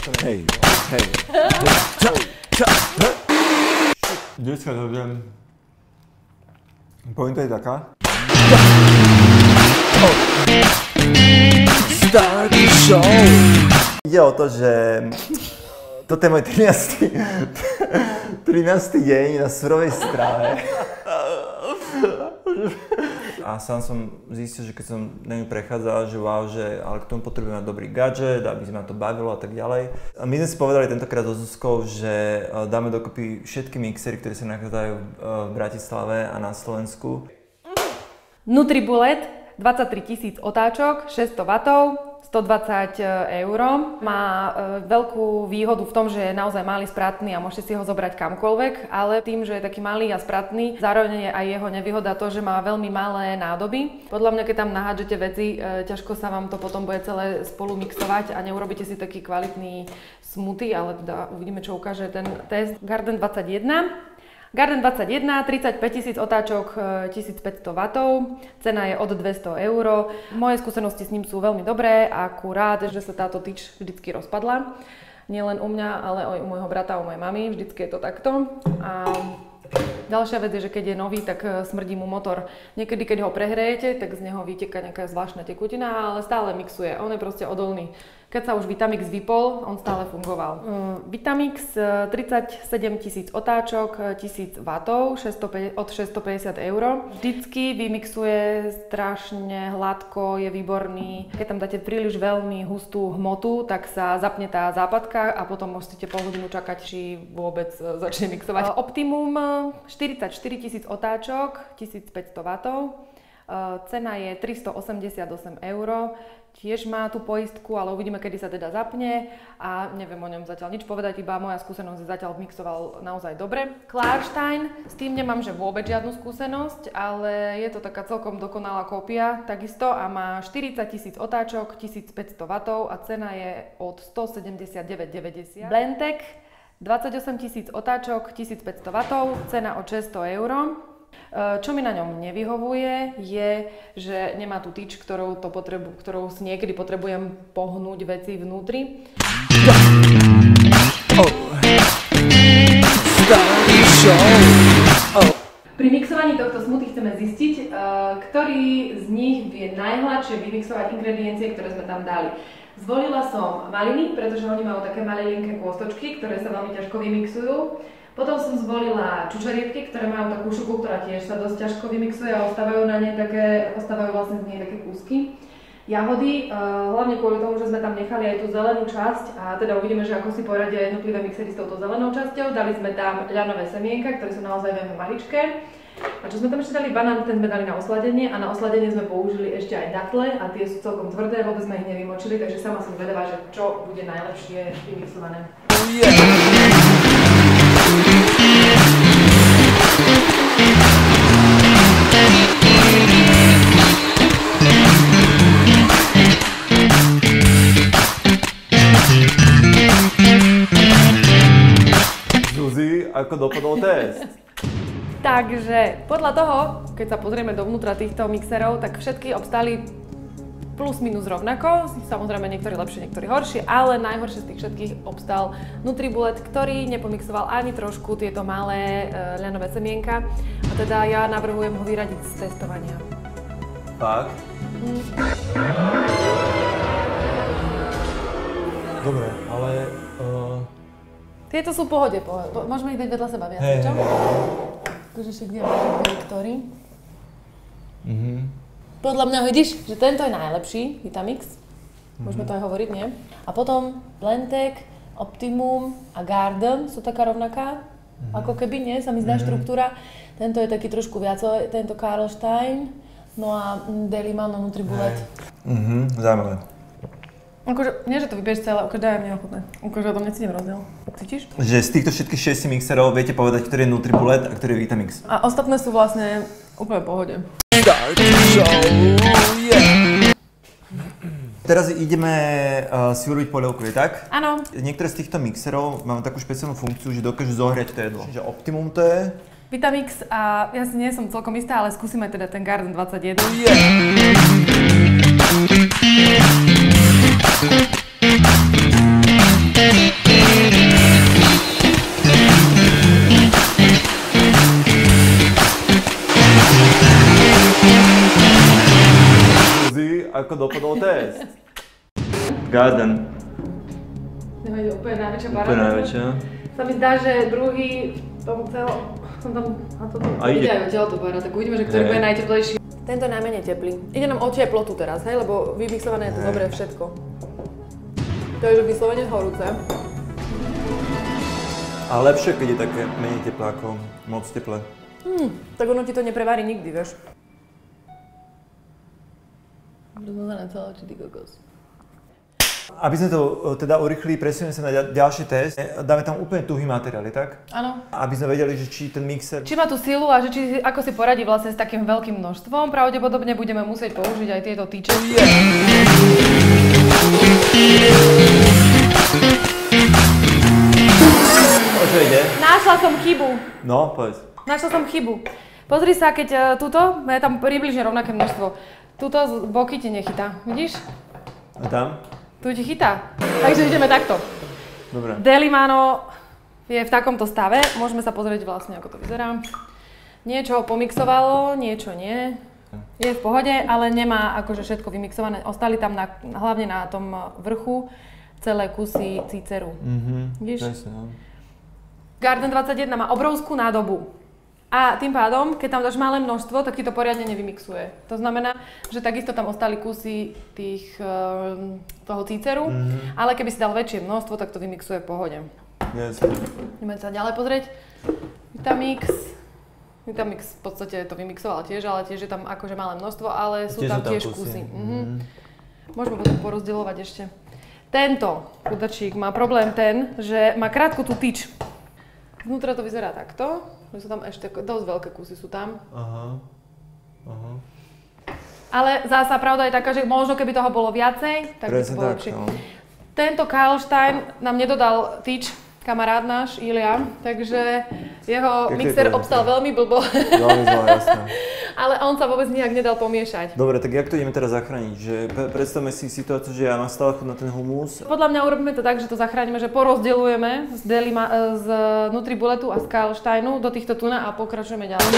Hej. Dneska to viem. Pointa je taká. Start the show! Ide o to, že toto je môj 13. deň na surovej strave. A sám som zistil, že keď som na ňu prechádzal, že wow, že ale k tomu potrebujeme mať dobrý gadget, aby sme ma to bavilo a tak ďalej. A my sme si povedali tentokrát so Zuzkou, že dáme dokopy všetky mixery, ktoré sa nachádzajú v Bratislave a na Slovensku. NutriBullet, 23 000 otáčok, 600 W, 120 €. Má veľkú výhodu v tom, že je naozaj malý, spratný a môžete si ho zobrať kamkoľvek, ale tým, že je taký malý a spratný, zároveň je aj jeho nevýhoda to, že má veľmi malé nádoby. Podľa mňa, keď tam nahádžete veci, ťažko sa vám to potom bude celé spolu mixovať a neurobíte si taký kvalitný smoothie, ale teda uvidíme, čo ukáže ten test. Garden 21. Garden 21, 35 000 otáčok, 1500 W, cena je od 200 €. Moje skúsenosti s ním sú veľmi dobré, akurát, že sa táto tyč vždycky rozpadla. Nielen u mňa, ale aj u môjho brata, u mojej mamy, vždycky je to takto. A ďalšia vec je, že keď je nový, tak smrdí mu motor. Niekedy, keď ho prehrejete, tak z neho vyteká nejaká zvláštna tekutina, ale stále mixuje. On je proste odolný. Keď sa už Vitamix vypol, on stále fungoval. Vitamix, 37 000 otáčok, 1000 W, od 650 €. Vždycky vymixuje strašne hladko, je výborný. Keď tam dáte príliš veľmi hustú hmotu, tak sa zapne tá západka a potom musíte pol hodinu čakať, či vôbec začne mixovať. Optimum, 44 000 otáčok, 1500 W. Cena je 388 €. Tiež má tú poistku, ale uvidíme, kedy sa teda zapne a neviem o ňom zatiaľ nič povedať, iba moja skúsenosť zatiaľ mixoval naozaj dobre. Klarstein, s tým nemám že vôbec žiadnu skúsenosť, ale je to taká celkom dokonalá kópia takisto a má 40 000 otáčok, 1500 W a cena je od 179,90 €. Blendtec, 28 000 otáčok, 1500 W, cena od 600 €. Čo mi na ňom nevyhovuje je, že nemá tú tyč, ktorou si niekedy potrebujem pohnúť veci vnútri. Pri mixovaní tohto smoothie chceme zistiť, ktorý z nich vie najhladšie vymixovať ingrediencie, ktoré sme tam dali. Zvolila som maliny, pretože oni majú také malinké kôstočky, ktoré sa veľmi ťažko vymixujú. Potom som zvolila čučoriedky, ktoré majú takú šupu, ktorá tiež sa dosť ťažko vymixuje a ostávajú vlastne z nej také kúsky. Jahody, hlavne kvôli tomu, že sme tam nechali aj tú zelenú časť a teda uvidíme, že ako si poradia jednotlivé mixery s touto zelenou časťou. Dali sme tam ľanové semienka, ktoré sú naozaj veľmi maličké. A čo sme tam ešte dali? Banán, ten sme dali na osladenie a na osladenie sme použili ešte aj datle a tie sú celkom tvrdé, vôbec sme ich nevymočili, takže sama som vedela, že čo bude najlepšie vymixované. Zuzi, ako dopadol test? Takže podľa toho, keď sa pozrieme dovnútra týchto mixerov, tak všetky obstáli plus minus rovnako, samozrejme niektorí lepšie, niektorí horšie, ale najhoršie z tých všetkých obstál NutriBullet, ktorý nepomixoval ani trošku tieto malé ľanové semienka a teda ja navrhujem ho vyradiť z testovania. Fakt? Dobre, ale... Tieto sú v pohode, môžeme ich dať vedľa seba viac, čo? Takže však kde máme ktorý. Podľa mňa vidíš, že tento je najlepší, Vitamix. Môžeme to aj hovoriť, nie? A potom Blendtec, Optimum a Garden sú taká rovnaká. Ako keby, nie? Sa mi zdá štruktúra. Tento je taký trošku viac, tento Karlstein. No a Deliman a NutriBullet. Zaujímavé. Akože, nie, že to vybieš celé, akože daj mne ochutné. Akože o tom necítim rozdiel. Cítiš? Že z týchto všetkých 6 mixerov viete povedať, ktorý je NutriBullet a ktorý je Vitamix. A ostatné sú vlastne úplne v pohode. Teraz ideme si urobiť polievku, je tak? Áno. Niektoré z týchto mixerov máme takú špeciálnu funkciu, že dokážu zohriať to jedlo. Čiže Optimum to je? Vitamix a ja si nie som celkom istá, ale skúsime teda ten Garden 21. ako dopadol test. Garden. Nevadí, úplne najväčšia paráda. Úplne najväčšia. Sa mi zdá, že druhý tomu celo... Som tam... A toto... Ide aj odtiaľ to pára, tak uvidíme, že ktorý bude najteplejší. Tento je najmenej teplý. Ide nám o teplotu teraz, hej, lebo vymixované je to dobré všetko. To je, že vyslovene horúce. A lepšie, keď je také menej teplé ako moc teplé. Tak ono ti to neprevarí nikdy, vieš. Rozmazané celé oči, ty kokos. Aby sme to teda urýchlili, presunieme sa na ďalší test. Dáme tam úplne tuhý materiál, tak? Áno. Aby sme vedeli, že či ten mixer... Či má tú silu a že ako si poradí vlastne s takým veľkým množstvom. Pravdepodobne budeme musieť použiť aj tieto tyče. Čo ide? Našla som chybu. No, povedz. Našla som chybu. Pozri sa, keď tuto, je tam približne rovnaké množstvo. Tuto z boky ti nechytá, vidíš? A tam? Tu ti chytá. Takže ideme takto. Dobre. Delimano je v takomto stave. Môžeme sa pozrieť vlastne, ako to vyzerá. Niečo ho pomixovalo, niečo nie. Je v pohode, ale nemá akože všetko vymixované. Ostali tam hlavne na tom vrchu celé kusy cíceru. Vidíš? Presne, no. Garden 21 má obrovskú nádobu. A tým pádom, keď tam dáš malé množstvo, tak ti to poriadne nevymixuje. To znamená, že takisto tam ostali kusy toho cíceru, ale keby si dal väčšie množstvo, tak to vymixuje v pohode. Jasne. Ideme sa ďalej pozrieť. Vitamix v podstate to vymixoval tiež, ale tiež je tam akože malé množstvo, ale sú tam tiež kusy. Môžeme potom porozdeľovať ešte. Tento chudačík má problém ten, že má krátku tú tyč. Vnútra to vyzerá takto. Sú tam ešte dosť veľké kusy sú tam. Aha. Ale zasa pravda je taká, že možno keby toho bolo viacej, tak by to bolo lepšie. No. Tento Karlstein nám nedodal tyč, kamarát náš, Ilia, takže jeho mixer obstal veľmi blbo. Veľmi zle, jasné. Ale on sa vôbec nijak nedal pomiešať. Dobre, tak jak to ideme teraz zachrániť? Že predstavme si situáciu, že ja mám stále chuť na ten humus. Podľa mňa urobíme to tak, že to zachránime, že porozdeľujeme z Nutribuletu a z Karlsteinu do týchto tuna a pokračujeme ďalej.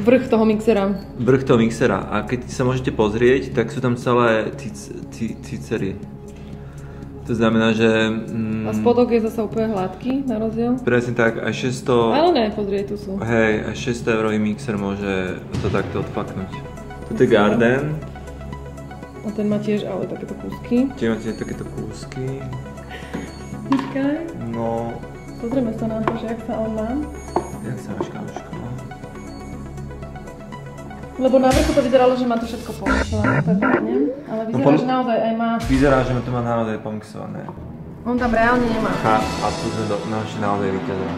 Vrch toho mixera. Vrch toho mixera. A keď sa môžete pozrieť, tak sú tam celé cícery. To znamená, že... A spodok je zase úplne hladký, na rozdiel? Presne tak, aj 600... Ale ne, pozrie, tu sú. Hej, aj 600 eurový mixer môže to takto odfaknúť. Toto je Garden. A ten má tiež ale takéto kúsky. Čiže máte takéto kúsky. Počkaj. No... Pozrieme sa na to, že jak sa on má. Jak sa máš, kamoško? Lebo na vrchu to vyzeralo, že má to všetko pomixované, ale vyzerá, že naozaj aj má... Vyzerá, že to má naozaj pomixované. On tam reálne nemá. A tu sme našli naozaj víťaza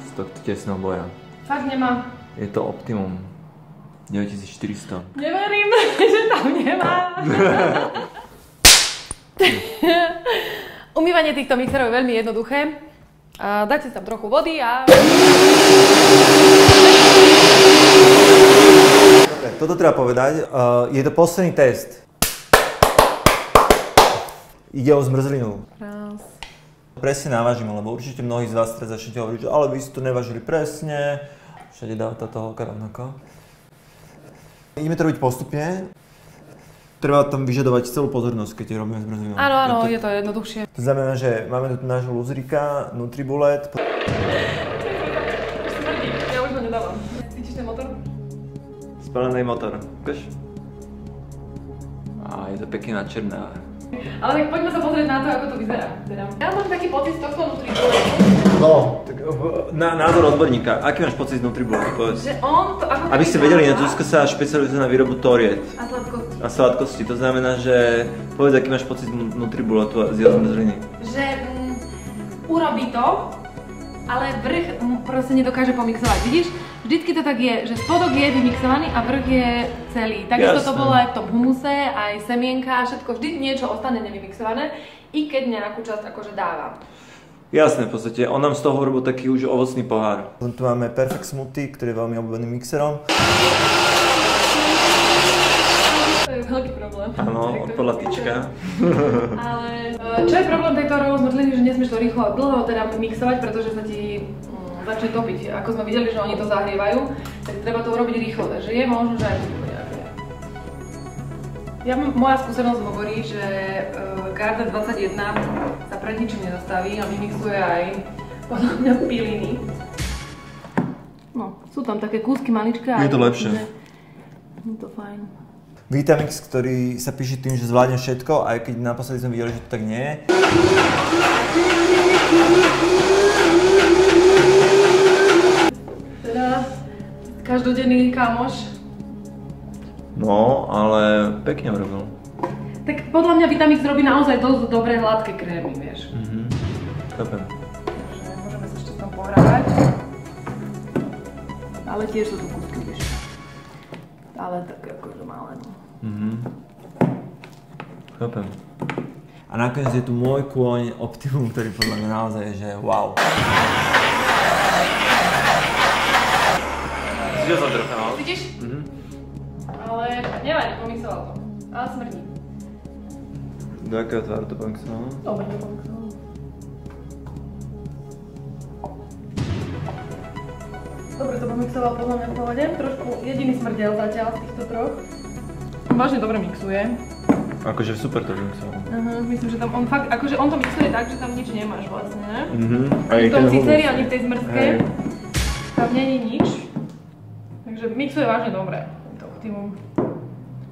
z tohto tesného boja. Fakt nemá. Je to optimum. 9400. Neverím, že tam nemá. Umývanie týchto mixerov je veľmi jednoduché. Dáte si tam trochu vody a... Toto treba povedať, je to posledný test. Ide o zmrzlinu. Presne navážime, lebo určite mnohí z vás teraz začnete hovoriť, že ale vy si to nevážili presne. Všade dáva táto holka rovnako. Ideme to robiť postupne. Treba tam vyžadovať celú pozornosť, keď robíme zmrzlinu. Áno, je to jednoduchšie. To znamená, že máme tu nášho lúzrika, Nutribulet. Ja už ho nedávam. Cítiš ten motor? Spálený motor, ukáž? Je to pekne načerné. Ale tak poďme sa pozrieť na to, ako to vyzerá. Ja mám taký pocit z tohto Nutribuletu. No, tak názor odborníka. Aký máš pocit z Nutribuletu? Povedz. Že on to ako... Aby ste vedeli, Zuzka sa špecializuje na výrobu toriet. A sladkosti. Sladkosti. To znamená, že povedz, aký máš pocit z Nutribuletu z jeho zmrzliny. Že urobí to, ale vrch proste nedokáže pomixovať. Vidíš? Vždycky to tak je, že spodok je vymixovaný a vrch je celý. Takisto to bolo aj v tom humuse, aj semienka, všetko. Vždy niečo ostane nevymixované, i keď nejakú časť akože dáva. Jasné, v podstate. On nám z toho urobil taký už ovocný pohár. Tu máme Perfect Smoothie, ktorý je veľmi obľúbeným mixerom. To je veľký problém. Áno, podľa tyčka. Ale čo je problém tejto zmrzliny, že nesmieš to dlho teda mixovať, pretože sa ti začne topiť. Ako sme videli, že oni to zahrievajú, tak treba to urobiť rýchlo, takže je možno, že aj to bude nejaké. Moja skúsenosť hovorí, že Garden 21 sa pred ničím nezastaví a vymixuje aj podľa mňa piliny. No, sú tam také kúsky maličké. Je to lepšie. Je to fajn. Vitamix, ktorý sa píše tým, že zvládne všetko, aj keď naposledy sme videli, že to tak nie je. Teda každodenný kamoš. No, ale pekne urobil. Tak podľa mňa Vitamix robí naozaj dosť dobré hladké krémy, vieš. Chápem. Takže môžeme sa ešte s tom pohrávať. Ale tiež sú tu kúsky, vieš. Ale tak akože malé. Chápem. A nakoniec je tu môj kôň Optimum, ktorý podľa mňa naozaj je, že wow. Videl som trocha, no? Vidíš? Ale nevadí, pomixoval to. Ale smrdí. Do akého tvaru to pomixoval? Dobre, to pomixoval. Dobre to pomixoval podľa mňa v pohode. Trošku jediný smrdel zatiaľ z týchto troch. Vážne dobre mixuje. Akože super to mixoval. Myslím, že tam on fakt, akože on to mixuje tak, že tam nič nemáš vlastne, ne? Ani v tom ciceri, ani v tej zmrzke. Tam není nič. Takže mixuje vážne dobre. To Optimum.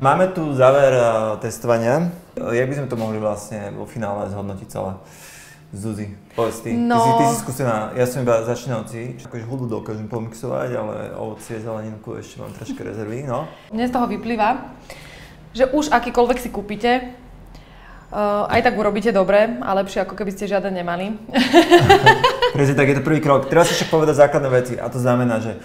Máme tu záver testovania. Jak by sme to mohli vlastne vo finále zhodnotiť celé? Zuzi, povedz ty. No. Ty si skúsená, ja som iba začínajúci. Akože hudbu dokážem pomixovať, ale ovocie, zeleninku ešte mám troška rezervy, no. Mne z toho vyplýva, že už akýkoľvek si kúpite, aj tak urobíte dobre a lepšie, ako keby ste žiaden nemali. Presne tak, je to prvý krok. Treba si však povedať základné veci a to znamená, že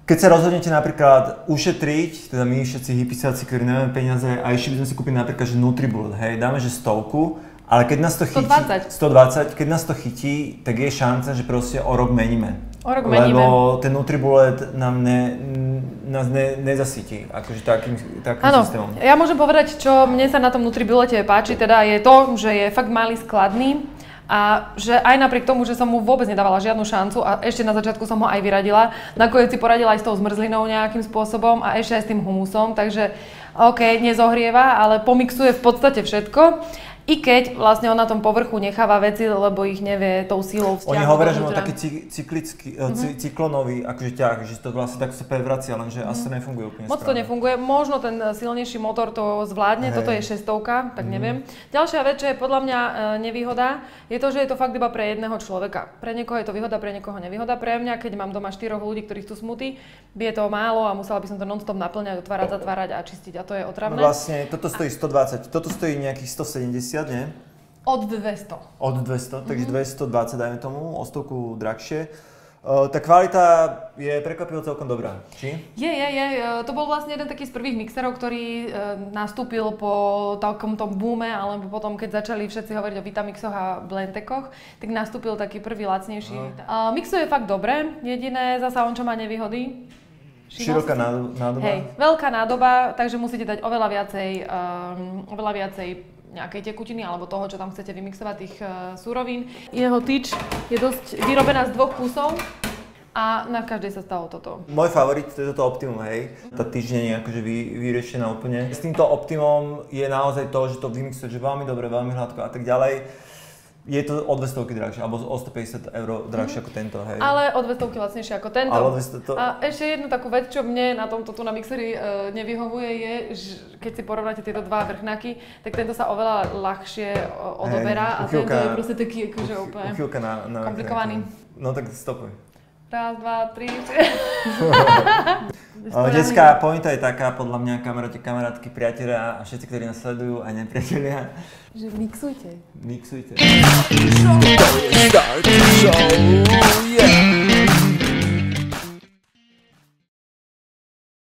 keď sa rozhodnete napríklad ušetriť, teda my všetci hippisáci, ktorí nemáme peniaze, a ešte by sme si kúpili napríklad, že Nutribullet, hej, dáme, že 100, ale keď nás to chytí, 120, keď nás to chytý, tak je šanca, že proste o rok meníme. O rok meníme. Lebo ten Nutribullet nás nezasytí, akože takým systémom. Ja môžem povedať, čo mne sa na tom Nutribullete páči, teda je to, že je fakt malý, skladný. A že aj napriek tomu, že som mu vôbec nedávala žiadnu šancu a ešte na začiatku som ho aj vyradila, nakoniec si poradila aj s tou zmrzlinou nejakým spôsobom a ešte aj s tým humusom, takže OK, nezohrieva, ale pomixuje v podstate všetko. I keď vlastne on na tom povrchu necháva veci, lebo ich nevie tou sílou vzťahovať. Oni hovoria, že má taký cyklonový akože ťah, že to vlastne tak sa prevracia, lenže asi to nefunguje úplne moc to nefunguje, možno ten silnejší motor to zvládne, toto je 600, tak neviem. Ďalšia vec, čo je podľa mňa nevýhoda, je to, že je to fakt iba pre jedného človeka. Pre niekoho je to výhoda, pre niekoho nevýhoda. Pre mňa, keď mám doma 4 ľudí, ktorí chcú smuty, by je to málo a musela by som to non-stop naplňať, otvárať, zatvárať a čistiť a to je otravné. No vlastne toto stojí 120, toto stojí nejakých 170, nie? Od 200. Od 200, takže 220 dajme tomu, o 100 drahšie. Tá kvalita je prekvapivo celkom dobrá, či? Je. To bol vlastne jeden taký z prvých mixerov, ktorý nastúpil po takomto boome, alebo potom, keď začali všetci hovoriť o Vitamixoch a Blentekoch, tak nastúpil taký prvý lacnejší. Mixuje fakt dobre, jediné zasa on čo má nevýhody. Široká nádoba. Hej, veľká nádoba, takže musíte dať oveľa viacej nejakej tekutiny alebo toho, čo tam chcete vymixovať, tých surovín. Jeho tyč je dosť vyrobená z 2 kusov a na každej sa stalo toto. Môj favorit je toto Optimum, hej. Tá tyč nie je akože vyriešená úplne. S týmto Optimum je naozaj to, že to vymixuje veľmi dobre, veľmi hladko a tak ďalej. Je to o 200 drahšie, alebo o 150 € drahšie ako tento, hej. Ale o 200 lacnejšie ako tento. Ale o 200 to... A ešte jednu takú vec, čo mne na tomto tu na mixeri nevyhovuje, je, že keď si porovnáte tieto dva vrchnáky, tak tento sa oveľa ľahšie odoberá a tento je proste taký akože úplne komplikovaný. No tak stopuj. 1, 2, 3, 4. Detská pointa je taká, podľa mňa kamarátky, priatelia a všetci, ktorí nás sledujú, aj nepriatelia. Že mixujte. Mixujte.